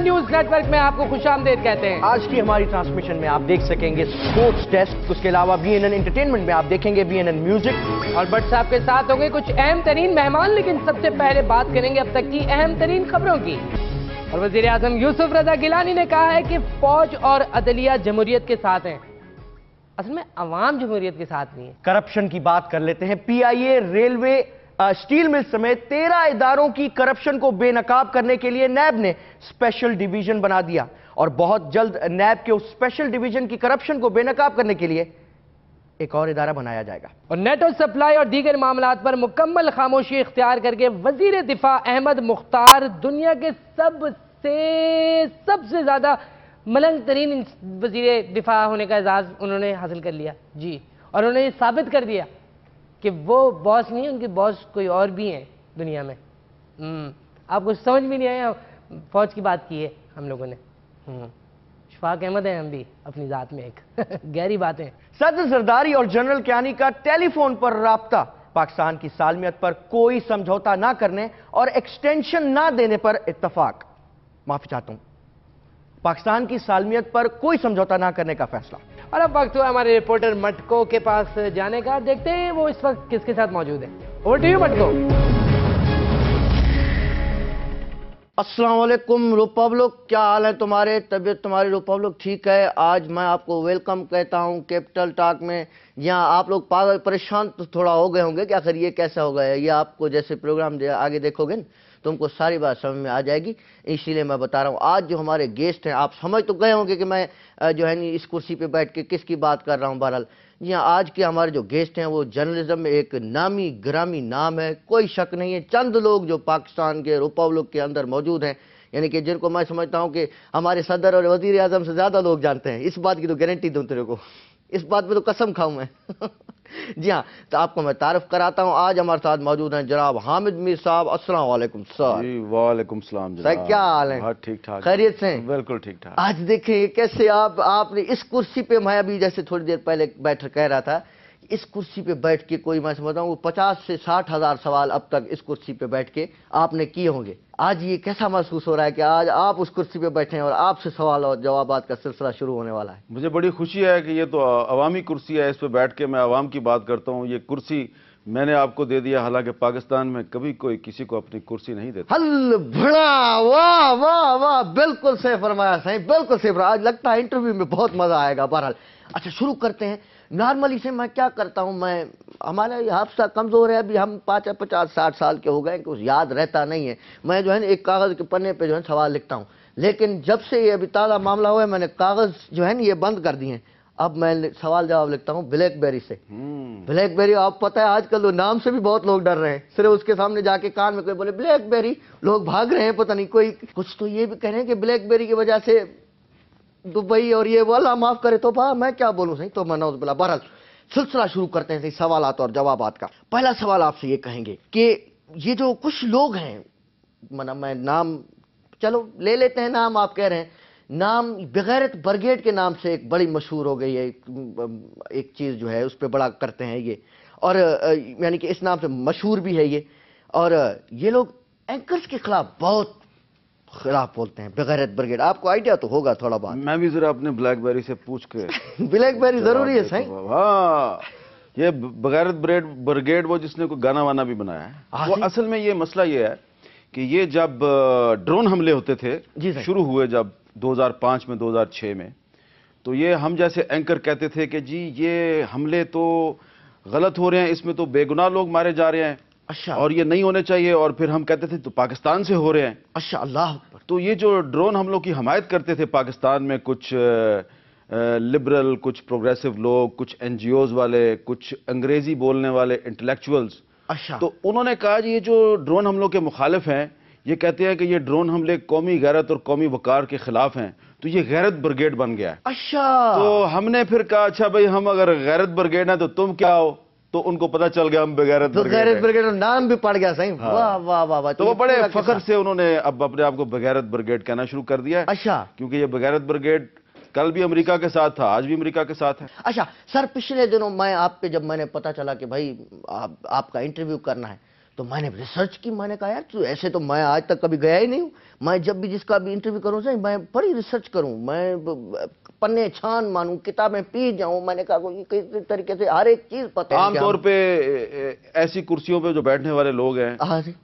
News network में आपको खुशामदीद कहते हैं। आज की हमारी ट्रांसमिशन में आप देख सकेंगे स्पोर्ट्स डेस्क, उसके अलावा BNN एंटरटेनमेंट में आप देखेंगे BNN म्यूजिक और बट साहब के साथ होंगे कुछ अहम तरीन मेहमान, लेकिन सबसे पहले बात करेंगे अब तक की अहम तरीन खबरों की। और वजीर आजम यूसुफ रजा गिलानी ने कहा है कि फौज और अदलिया जमहूरियत के साथ हैं। असल में अवाम जमहूरियत के साथ नहीं है। करप्शन की बात कर लेते हैं। PIA, रेलवे, स्टील मिल समेत 13 इदारों की करप्शन को बेनकाब करने के लिए नैब ने स्पेशल डिवीजन बना दिया और बहुत जल्द नैब के उस स्पेशल डिवीजन की करप्शन को बेनकाब करने के लिए एक और इदारा बनाया जाएगा। और नेटो सप्लाई और दीगर मामलात पर मुकम्मल खामोशी इख्तियार करके वजीर दिफा अहमद मुख्तार दुनिया के सबसे ज्यादा मलंग तरीन वजीर दिफा होने का एजाज उन्होंने हासिल कर लिया जी। और उन्होंने साबित कर दिया कि वो बॉस नहीं, उनके बॉस कोई और भी हैं दुनिया में। आपको समझ भी नहीं आया, फौज की बात की है हम लोगों ने। शफाक अहमद हैं हम भी अपनी जात में, एक गहरी बातें। सदर जरदारी और जनरल कियानी का टेलीफोन पर राब्ता, पाकिस्तान की सालमियत पर कोई समझौता ना करने और एक्सटेंशन ना देने पर इत्तफाक। माफी चाहता हूं, पाकिस्तान की सालमियत पर कोई समझौता ना करने का फैसला। और अब वक्त हुआ हमारे रिपोर्टर मटको के पास जाने का। देखते हैं वो इस वक्त किसके साथ मौजूद है। ओवर टू यू मटको। अस्सलाम वालेकुम रिपब्लिक, क्या हाल है तुम्हारे? तबीयत तुम्हारी रिपब्लिक ठीक है? आज मैं आपको वेलकम कहता हूं कैपिटल टॉक में। यहाँ आप लोग पागल परेशान तो थोड़ा हो गए होंगे कि आखिर ये कैसा हो गया। ये आपको जैसे प्रोग्राम आगे देखोगे न तुमको सारी बात समझ में आ जाएगी, इसीलिए मैं बता रहा हूँ। आज जो हमारे गेस्ट हैं, आप समझ तो गए होंगे कि मैं जो है इस कुर्सी पे बैठ के किसकी बात कर रहा हूँ। बहरहाल जी हाँ, आज के हमारे जो गेस्ट हैं वो जर्नलिज्म में एक नामी ग्रामी नाम है, कोई शक नहीं है। चंद लोग जो पाकिस्तान के रिपब्लिक के अंदर मौजूद हैं, यानी कि जिनको मैं समझता हूँ कि हमारे सदर और वजीर आजम से ज़्यादा लोग जानते हैं। इस बात की तो गारंटी दूँ तेरे को, इस बात पे तो कसम खाऊं मैं। जी हाँ, तो आपको मैं तारुफ कराता हूँ। आज हमारे साथ मौजूद हैं जनाब हामिद मीर साहब। अस्सलाम वालेकुम सर। जी वालेकुम सलाम सर, क्या हाल है? हाँ ठीक ठाक, खैरियत से? बिल्कुल ठीक ठाक। आज देखिए कैसे आपने इस कुर्सी पे, मैं अभी जैसे थोड़ी देर पहले बैठ कह रहा था, इस कुर्सी पे बैठ के कोई मैं समझता हूँ 50 से 60 हज़ार सवाल अब तक इस कुर्सी पे बैठ के आपने किए होंगे। आज ये कैसा महसूस हो रहा है कि आज आप उस कुर्सी पे बैठे हैं और आपसे सवाल और जवाबात का सिलसिला शुरू होने वाला है? मुझे बड़ी खुशी है कि ये तो अवामी कुर्सी है, इस पे बैठ के मैं अवाम की बात करता हूँ। ये कुर्सी मैंने आपको दे दिया, हालांकि पाकिस्तान में कभी कोई किसी को अपनी कुर्सी नहीं देता। हल भड़ा, वाह वाह वाह, बिल्कुल सही फरमाया सही, बिल्कुल सही फरमाया। आज लगता है इंटरव्यू में बहुत मजा आएगा। बहरहाल अच्छा, शुरू करते हैं। नॉर्मली से मैं क्या करता हूं, मैं हमारा हादसा कमज़ोर है, अभी हम 50-60 साल के हो गए, कुछ याद रहता नहीं है। मैं जो है एक कागज़ के पन्ने पे जो है सवाल लिखता हूं, लेकिन जब से ये अभी ताज़ा मामला हुआ है मैंने कागज़ जो है ये बंद कर दिए हैं। अब मैं सवाल जवाब लिखता हूँ ब्लैकबेरी से। ब्लैकबेरी, आप पता है आजकल तो नाम से भी बहुत लोग डर रहे हैं। सिर्फ उसके सामने जाके कान में कोई बोले ब्लैकबेरी, लोग भाग रहे हैं। पता नहीं, कोई कुछ तो ये भी कह रहे हैं कि ब्लैकबेरी की वजह से दुबई और ये वाला माफ करे तो मैं क्या बोलूं सही, तो मैं नौज़ बिल्लाह। बहरहाल सिलसिला शुरू करते हैं सवालात और जवाबात का। पहला सवाल आपसे ये कहेंगे कि ये जो कुछ लोग हैं, मैं नाम चलो ले लेते हैं, नाम आप कह रहे हैं, नाम बेगैरत ब्रिगेड के नाम से एक बड़ी मशहूर हो गई है एक चीज़ जो है, उस पर बड़ा करते हैं ये, और यानी कि इस नाम से मशहूर भी है ये। और ये लोग एंकर्स के खिलाफ बहुत खिलाफ बोलते हैं, बेगैरत ब्रिगेड। आपको आइडिया तो होगा थोड़ा बहुत। मैं भी जरा अपने ब्लैकबेरी से पूछ के ब्लैकबेरी जरूरी है सही। हाँ, ये बेगैरत ब्रिगेड वो जिसने कोई गाना वाना भी बनाया है, वो असल में ये मसला ये है कि ये जब ड्रोन हमले होते थे शुरू हुए जब 2005 में 2006 में, तो ये हम जैसे एंकर कहते थे कि जी ये हमले तो गलत हो रहे हैं, इसमें तो बेगुनाह लोग मारे जा रहे हैं। अच्छा, और ये नहीं होने चाहिए। और फिर हम कहते थे तो पाकिस्तान से हो रहे हैं। अच्छा, अल्लाह। तो ये जो ड्रोन हमलों की हमायत करते थे पाकिस्तान में कुछ लिबरल, कुछ प्रोग्रेसिव लोग, कुछ NGOs वाले, कुछ अंग्रेजी बोलने वाले इंटेलेक्चुअल्स। अच्छा, तो उन्होंने कहा ये जो ड्रोन हमलों के मुखालिफ हैं, ये कहते हैं कि ये ड्रोन हमले कौमी गैरत और कौमी वकार के खिलाफ हैं, तो ये गैरत ब्रिगेड बन गया है। अच्छा, तो हमने फिर कहा अच्छा भाई, हम अगर गैरत ब्रिगेड है तो तुम क्या हो? तो उनको पता चल गया हम बेगैरत ब्रिगेड नाम भी पड़ गया सही। हाँ। वाह वाह वाह वाह। तो वो बड़े फख्र से उन्होंने अब अपने आप को बेगैरत ब्रिगेड कहना शुरू कर दिया है। अच्छा, क्योंकि ये बेगैरत ब्रिगेड कल भी अमेरिका के साथ था, आज भी अमेरिका के साथ है। अच्छा सर, पिछले दिनों मैं आप पे जब मैंने पता चला कि भाई आपका इंटरव्यू करना है, تو میں نے ریسرچ کی, میں نے کہا یار تو ایسے تو میں آج تک کبھی گیا ہی نہیں ہوں, میں جب بھی جس کا بھی انٹرویو کروں صحیح میں بڑی ریسرچ کروں, میں پنے چھان مانوں, کتابیں پی جاؤں. میں نے کہا کسی طریقے سے ہر ایک چیز پتہ ہے. عام طور پہ ایسی کرسیوں پہ جو بیٹھنے والے لوگ ہیں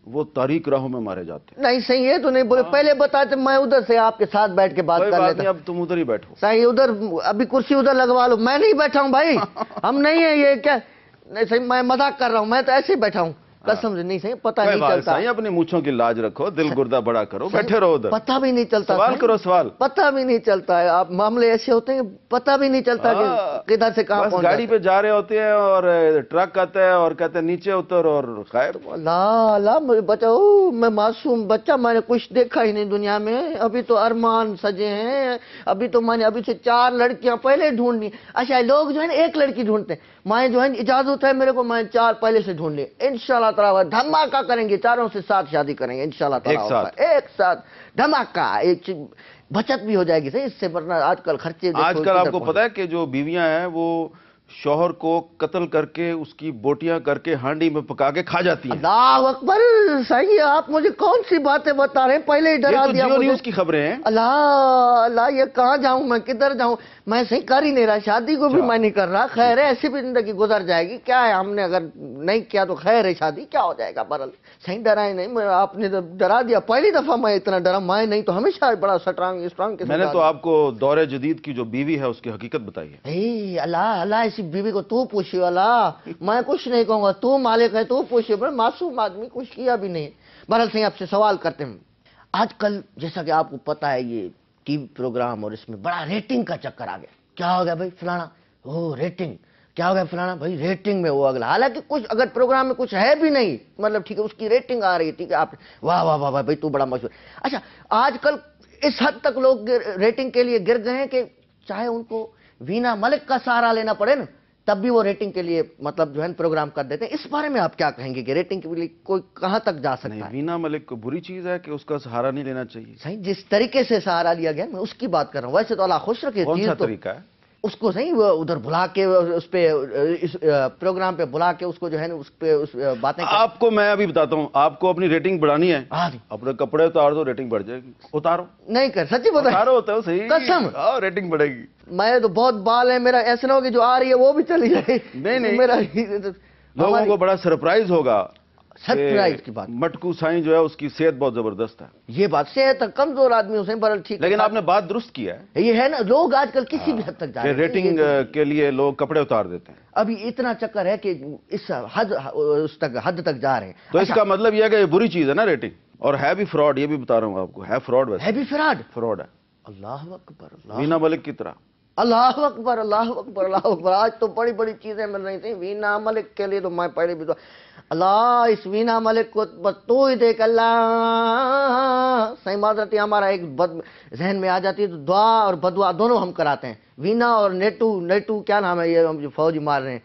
وہ تاریک راہوں میں مارے جاتے ہیں. نہیں صحیح ہے, تو نہیں بولے پہلے بتاتے میں ادھر سے آپ کے ساتھ بیٹھ کے بات کر لیتا. اب تم ادھر ہی بیٹھو صحیح, ادھر ابھی کرسی ادھر لگوا لو. میں نہیں بیٹھا ہوں بھائی, ہم نہیں ہیں یہ کیا, نہیں صحیح میں مذاق کر رہا ہوں, میں تو ایسے ہی بیٹھا ہوں. قسم سے نہیں صحیح, پتہ نہیں چلتا. اپنی مونچھوں کی لاج رکھو, دل گردہ بڑا کرو, بیٹھے رہو ادھر, پتہ بھی نہیں چلتا. سوال کرو سوال, پتہ بھی نہیں چلتا ہے. آپ معاملے ایسے ہوتے ہیں پتہ بھی نہیں چلتا کہ کدھر سے کہاں پہنچ. گاڑی پہ جا رہے ہوتے ہیں اور ٹرک آتا ہے اور کہتے ہیں نیچے اتر, اور خیر لا بچاؤ, میں معصوم بچہ, میں نے کچھ دیکھا ہی نہیں دنیا میں. ابھی تو ارمان سجے ہیں, ابھی تو میں نے ابھی سے 4 لڑکیاں پہلے ڈھونڈنی. اچھا لوگ جو ہے نا 1 لڑکی ڈھونڈتے ہیں, میں جو ہے اجازت ہے میرے کو, میں 4 پہلے سے ڈھونڈ لی. انشاءاللہ تعالی دھماکہ کریں گے, چاروں سے ساتھ شادی کریں گے انشاءاللہ تعالی, ایک ساتھ دھماکہ. ایک بچت بھی ہو جائے گی صحیح اس سے, ورنہ آج کل خرچے. آج کل آپ کو پتا ہے کہ جو بیویاں ہیں وہ شوہر کو قتل کر کے اس کی بوٹیاں کر کے ہانڈی میں پکا کے کھا جاتی ہیں. اللہ اکبر, صحیح ہے. آپ مجھے کون سی باتیں بتا رہے ہیں, پہلے ہی ڈرا دیا. جیو نیوز کی خبریں ہیں. اللہ یہ کہاں جاؤں میں, کدھر جاؤں میں, صحیح کر ہی نہیں رہا, شادی کو بھی میں نہیں کر رہا. خیر ہے, ایسی بھی زندگی گزر جائے گی. کیا ہے, ہم نے اگر نہیں کیا تو خیر ہے, شادی کیا ہو جائے گا. برل صحیح ڈرا ہی نہیں, آپ نے ڈرا دیا. پہلی دفعہ میں اتنا ڈرا, میں نہیں تو ہمیشہ بڑا اسٹرانگ. میں نے تو آپ کو دور جدید کی جو بیوی ہے اس کی حقیقت بتائی ہے. اللہ ایسی بیوی کو تو پوچھی والا, میں کچھ نہیں کہوں گا, تو مالک ہے تو پوچھے. معصوم آدمی, کچھ کیا بھی نہیں. بہرحال صحیح آپ سے سوال کرتے ہیں. آج کل جیسا کہ آپ کو پتا ہے یہ ٹی وی پروگرام اور اس میں بڑا ریٹنگ کا چکر آ گیا. کیا ہو گیا بھائی فلانا, ریٹنگ, کیا ہو گیا فلانا بھائی ریٹنگ میں وہ اگلا. حالانکہ کچھ اگر پروگرام میں کچھ ہے بھی نہیں, مطلب ٹھیک ہے اس کی ریٹنگ آ رہی ہے, ٹھیک ہے آپ واہ واہ واہ بھائی تو بڑا مشہور. اچھا آج کل اس حد تک لوگ ریٹنگ کے لیے گر گئے ہیں کہ چاہے ان کو وینا ملک کا سہارا لینا پڑے نا تب بھی وہ ریٹنگ کے لیے مطلب جو ہے پروگرام کر دیتے ہیں. اس بارے میں آپ کیا کہیں گے کہ ریٹنگ کے لیے کوئی کہاں تک جا سکتا ہے؟ وینا ملک کو بری چیز ہے کہ اس کا سہارا نہیں لینا چاہیے. صحیح, جس طریقے سے سہارا لیا گیا میں اس کی بات کر رہا ہوں. ویسے تو اللہ خوش رکھے, کون سا طریقہ ہے اس کو صحیح وہ ادھر بلا کے اس پہ اس پروگرام پہ بلا کے اس کو جو ہے نا اس پہ باتیں. آپ کو میں ابھی بتاتا ہوں, آپ کو اپنی ریٹنگ بڑھانی ہے, اپنے کپڑے اتار دو, ریٹنگ بڑھ جائے گی. اتارو, نہیں کر سچی بتا, اتارو ہوتا ہے صحیح, قسم, ریٹنگ بڑھے گی. میں تو بہت بال ہے میرا, ایسے نہ ہو کہ جو آ رہی ہے وہ بھی چلی جائے. نہیں میرا لوگوں کو بڑا سرپرائز ہوگا. سرپرائز کی بات, مٹکو سائیں جو ہے اس کی صحت بہت زبردست ہے. یہ بات صحت کمزور آدمی اسے برل ٹھیک, لیکن آپ نے بات درست کیا ہے. یہ ہے نا, لوگ آج کل کسی بھی حد تک جا رہے ہیں ریٹنگ کے لیے لوگ کپڑے اتار دیتے ہیں. ابھی اتنا چکر ہے کہ اس حد تک جا رہے ہیں. تو اس کا مطلب یہ ہے کہ یہ بری چیز ہے نا ریٹنگ, اور ہے بھی فراڈ. یہ بھی بتا رہا ہوں آپ کو, ہے فراڈ. ویسے ہے بھی فراڈ ہے. اللہ اکبر, وینا ملک کی طرح. اللہ اکبر, اللہ اکبر, اللہ اکبر. آج تو بڑی بڑی چیزیں مل رہی تھیں. وینا ملک کے لیے تو میں پہلے بھی اللہ, اس وینا ملک کو بس تو ہی دیکھ. اللہ صحیح معذرت, ہمارا ایک ذہن میں آ جاتی ہے تو دعا اور بدعا دونوں ہم کراتے ہیں. وینا اور نیٹو کیا نام ہے یہ ہم جو فوجی مار رہے ہیں,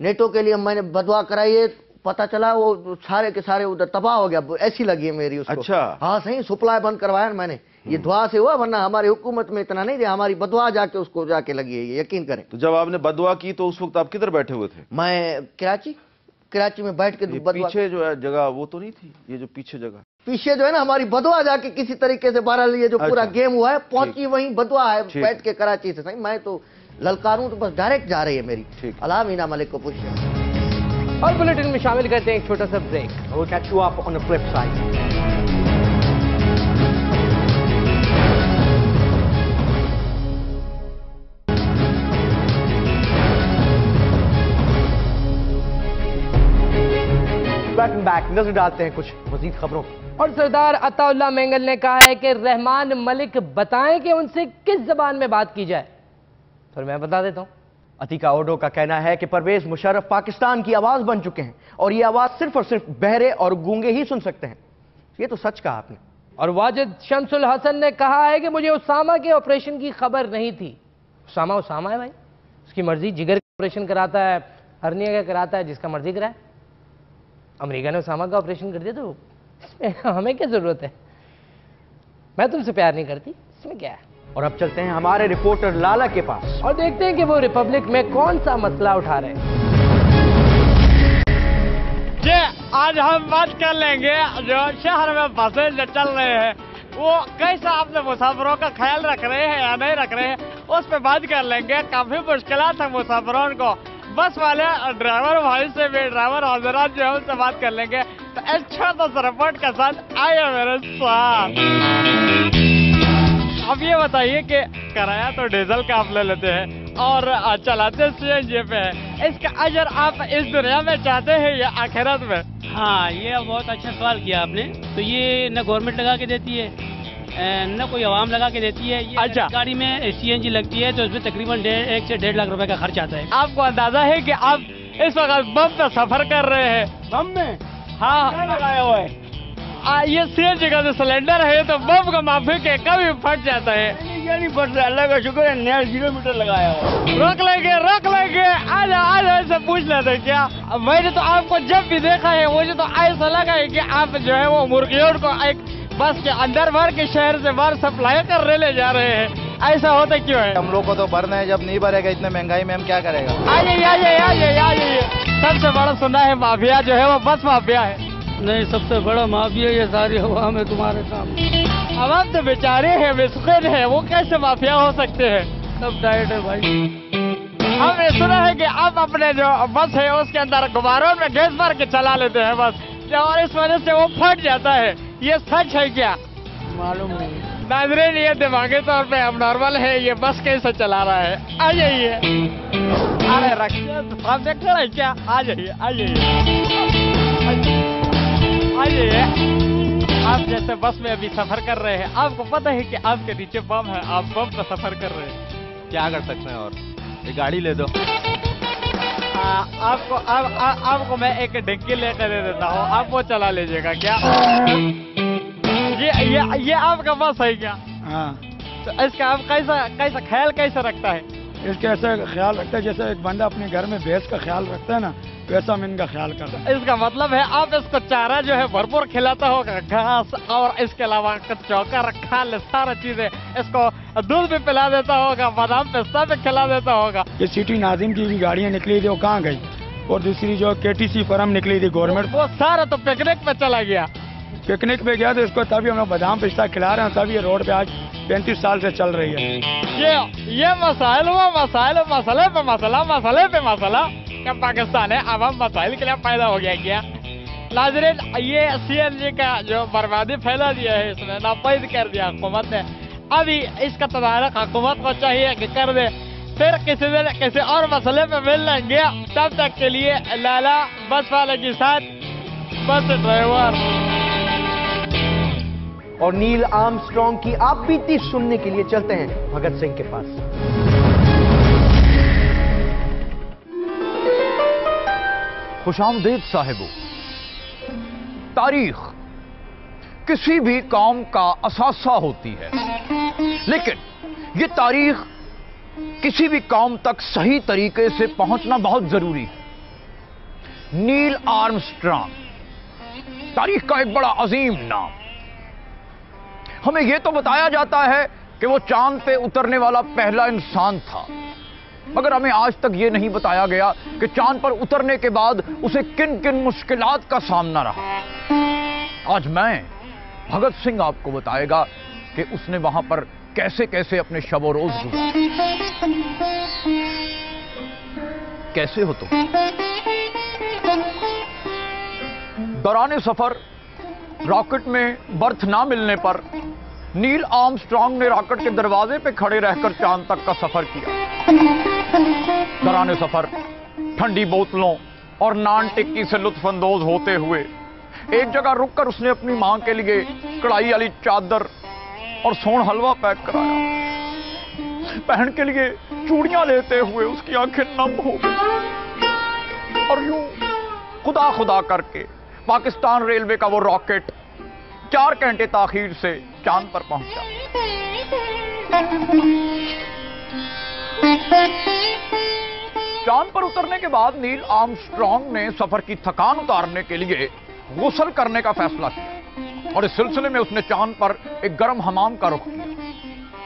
نیٹو کے لیے میں نے بدعا کرائی ہے. پتہ چلا وہ سارے کے سارے ادھر تباہ ہو گیا, ایسی لگی ہے میری اس کو. اچھا, ہاں صحیح, سپلائی بند کروایا میں نے. یہ دعا سے ہوا, ورنہ ہماری حکومت میں اتنا نہیں دیا, ہماری بدعا جا کے اس کو جا کے لگی ہے, یقین کریں. تو جب آپ نے بدعا کی تو اس وقت آپ کدھر بیٹھے ہوئے تھے؟ میں کراچی میں بیٹھ کے پیچھے جو ہے جگہ وہ تو نہیں تھی, یہ جو پیچھے جگہ پیچھے جو ہے نا ہماری بدعا جا کے کسی طریقے سے بہرحال یہ جو پورا گیم ہوا ہے پہنچی وہیں بدعا ہے بیٹھ کے کراچی سے. میں تو للکاروں تو بس ڈائریکٹ جا رہی ہے میری. اللہ وینا ملک کو پوچھیں. اور بلیٹن میں شامل کرتے ہیں ایک چھوٹا سا break. We'll catch you up on the flip side. Back نظر ڈالتے ہیں کچھ مزید خبروں. اور سردار عطا اللہ مینگل نے کہا ہے کہ رحمان ملک بتائیں کہ ان سے کس زبان میں بات کی جائے. پھر میں بتا دیتا ہوں. عتیقہ اوڈو کا کہنا ہے کہ پرویز مشرف پاکستان کی آواز بن چکے ہیں اور یہ آواز صرف اور صرف بہرے اور گونگے ہی سن سکتے ہیں. یہ تو سچ کہا آپ نے. اور واجد شمس الحسن نے کہا ہے کہ مجھے اسامہ کے آپریشن کی خبر نہیں تھی. اسامہ ہے بھائی, اس کی مرضی, جگر کا آپریشن کراتا ہے, ہرنیا کا کراتا ہے, جس کا مرضی کرائے. امریکہ نے اسامہ کا آپریشن کر دیا تو اس میں ہمیں کیا ضرورت ہے. میں تم سے پیار نہیں کرتی, اس میں کیا ہے. اور اب چلتے ہیں ہمارے رپورٹر لالا کے پاس اور دیکھتے ہیں کہ وہ ریپبلک میں کون سا مسئلہ اٹھا رہے ہیں. आज हम बात कर लेंगे जो शहर में बसें जो चल रहे हैं वो कैसा अपने मुसाफिरों का ख्याल रख रहे हैं या नहीं रख रहे हैं, उस पर बात कर लेंगे। काफी मुश्किलात है मुसाफिरों को, बस वाले ड्राइवर भाई से भी, ड्राइवर हजरात जो है उनसे बात कर लेंगे। तो इस छोटे रिपोर्ट के साथ आइए मेरे साथ। अब ये बताइए कि किराया तो डीजल का आप ले लेते हैं और चलाते सीएनजी पे है, इसका अजर आप इस दुनिया में चाहते हैं या आखिरत में? हाँ, ये बहुत अच्छा सवाल किया आपने। तो ये न गवर्नमेंट लगा के देती है न कोई आवाम लगा के देती है। ये अच्छा, गाड़ी में सीएनजी लगती है तो उसमें तकरीबन 1 से 1.5 लाख रुपए का खर्च आता है। आपको अंदाजा है कि आप इस वक्त बम पे सफर कर रहे हैं? बम में? हाँ, लगाया हुआ है। ये सीएनजी का जो सिलेंडर है तो बम का माफी के कभी फट जाता है। ये नहीं फट रहा, अल्लाह का शुक्र है, नया 0 मीटर लगाया हुआ। रोक लेंगे। आजा ऐसे पूछ लेते क्या? मैंने तो आपको जब भी देखा है मुझे तो ऐसा लगा है कि आप जो है वो मुर्गियों को एक बस के अंदर भर के शहर से बाहर सप्लाई करने ले जा रहे हैं। ऐसा होता क्यों है? हम लोग को तो भरना है, जब नहीं भरेगा इतने महंगाई में हम क्या करेगा? आइए। सबसे बड़ा सुना है माफिया जो है वो बस माफिया है। नहीं, सबसे बड़ा माफिया ये सारी हवा में तुम्हारे सामने। अब आप तो बेचारे हैं, मिस्किन है, वो कैसे माफिया हो सकते हैं? सब डाइट है भाई। हमने सुना है कि आप अपने जो बस है उसके अंदर गुब्बारों में गैस भर के चला लेते हैं बस, और इस वजह से वो फट जाता है, ये सच है क्या? मालूम नहीं। नाज़रीन, ये दिमागी तौर पे अब नॉर्मल है, ये बस कैसे चला रहा है? आ जाइए। अरे रखिए, आप देख रहे हैं क्या? आ जाइए। आप जैसे बस में अभी सफर कर रहे हैं, आपको पता है कि आपके नीचे बम है, आप बम पर सफर कर रहे हैं, क्या कर सकते हैं? और ये गाड़ी ले दो। आपको मैं एक डिग्गी लेकर दे देता हूँ, आप वो चला लीजिएगा क्या? ये आपका बस है क्या? हाँ। तो इसका आप कैसा ख्याल कैसे रखता है? इसके ऐसा ख्याल रखता है जैसे एक बंदा अपने घर में भैंस का ख्याल रखता है ना, वैसा हम इनका ख्याल करते हैं। इसका मतलब है आप इसको चारा जो है भरपूर खिलाता होगा, घास और इसके अलावा चौका रखा सारा चीजें, इसको दूध भी पिला देता होगा, बादाम पिस्ता भी खिला देता होगा। ये सिटी नाजिम की भी गाड़ियाँ निकली थी, वो कहाँ गई? और दूसरी जो केटीसी फर्म निकली थी गवर्नमेंट, वो सारा तो पिकनिक पे चला गया। पिकनिक पे गया तो इसको तभी हम लोग बादाम पिस्ता खिला रहे हैं, तभी ये रोड पे आज 35 साल से चल रही है। ये मसाइल मसले पे मसला क्या पाकिस्तान है अब हम मसाइल के लिए पैदा हो गया क्या? नाज़रीन, ये सीएनजी का जो बर्बादी फैला दिया है इसने, नापायद कर दिया हुकूमत ने। अभी इसका तदारक हुकूमत को चाहिए कि कर दे, फिर किसी दिन किसी और मसले पे मिल लेंगे। तब तक के लिए लाला बस वाले के साथ बस ड्राइवर। और नील आर्मस्ट्रांग की आप बीती सुनने के लिए चलते हैं भगत सिंह के पास। खुशामदीद साहिबो। तारीख किसी भी कौम का असासा होती है, लेकिन ये तारीख किसी भी कौम तक सही तरीके से पहुंचना बहुत जरूरी है। नील आर्मस्ट्रांग तारीख का एक बड़ा अजीम नाम। हमें यह तो बताया जाता है कि वो चांद पे उतरने वाला पहला इंसान था, मगर हमें आज तक ये नहीं बताया गया कि चांद पर उतरने के बाद उसे किन किन मुश्किलात का सामना रहा। आज मैं भगत सिंह आपको बताएगा कि उसने वहां पर कैसे कैसे अपने शबो रोज गुजारे। कैसे हो तुम? दौरान सफर रॉकेट में बर्थ ना मिलने पर नील आर्मस्ट्रांग ने रॉकेट के दरवाजे पे खड़े रहकर चांद तक का सफर किया। दौरान सफर ठंडी बोतलों और नान टिक्की से लुत्फानंदोज होते हुए एक जगह रुककर उसने अपनी मां के लिए कढ़ाई वाली चादर और सोन हलवा पैक कराया। बहन के लिए चूड़ियां लेते हुए उसकी आंखें नम हो गई और यूं खुदा खुदा करके पाकिस्तान रेलवे का वो रॉकेट 4 घंटे ताखीर से चांद पर पहुंचा। चांद पर उतरने के बाद नील आर्मस्ट्रांग ने सफर की थकान उतारने के लिए गुस्ल करने का फैसला किया और इस सिलसिले में उसने चांद पर एक गर्म हमाम का रुख किया।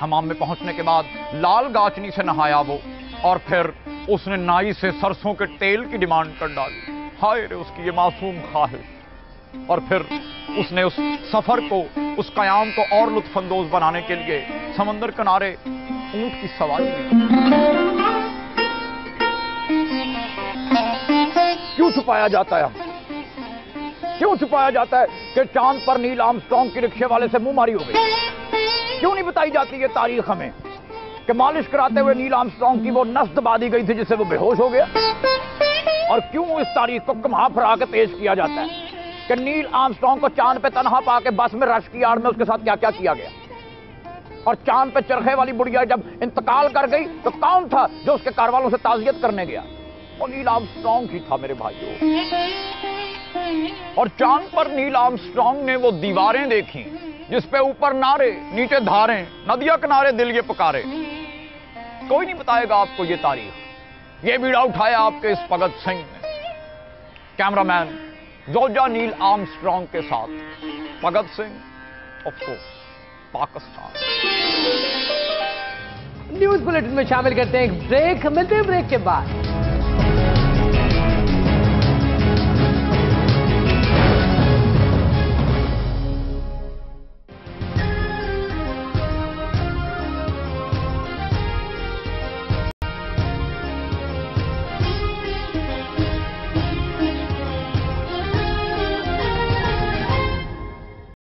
हमाम में पहुंचने के बाद लाल गाचनी से नहाया वो, और फिर उसने नाई से सरसों के तेल की डिमांड कर डाली। हाय रे उसकी ये मासूम ख्वाहिश। और फिर उसने उस सफर को, उस कयाम को और लुत्फानंदोज बनाने के लिए समंदर किनारे ऊंट की सवारी की। क्यों छुपाया जाता है? क्यों छुपाया जाता है कि चांद पर नील आर्मस्ट्रांग की रिक्शे वाले से मुंह मारी हो गई? क्यों नहीं बताई जाती ये तारीख हमें कि मालिश कराते हुए नील आर्मस्ट्रांग की वो नस दबा दी गई थी जिससे वो बेहोश हो गया? और क्यों इस तारीख को कमा फरा के पेश किया जाता है कि नील आर्मस्ट्रांग को चांद पे तनहा पाके बस में रश की आड़ में उसके साथ क्या क्या किया गया? और चांद पे चरखे वाली बुढ़िया जब इंतकाल कर गई तो कौन था जो उसके कारवालों से ताजियत करने गया? वो नील आर्मस्ट्रांग ही था मेरे भाइयों। और चांद पर नील आर्मस्ट्रांग ने वो दीवारें देखी जिस पे ऊपर नारे, नीचे धारें, नदियां किनारे दिल ये पुकारे। कोई नहीं बताएगा आपको ये तारीख। ये बीड़ा उठाया आपके इस भगत सिंह ने। कैमरामैन जोजा नील आर्मस्ट्रांग के साथ Bhagat Singh, of course Pakistan. News bulletin में शामिल करते हैं एक ब्रेक, मिलते हैं ब्रेक के बाद।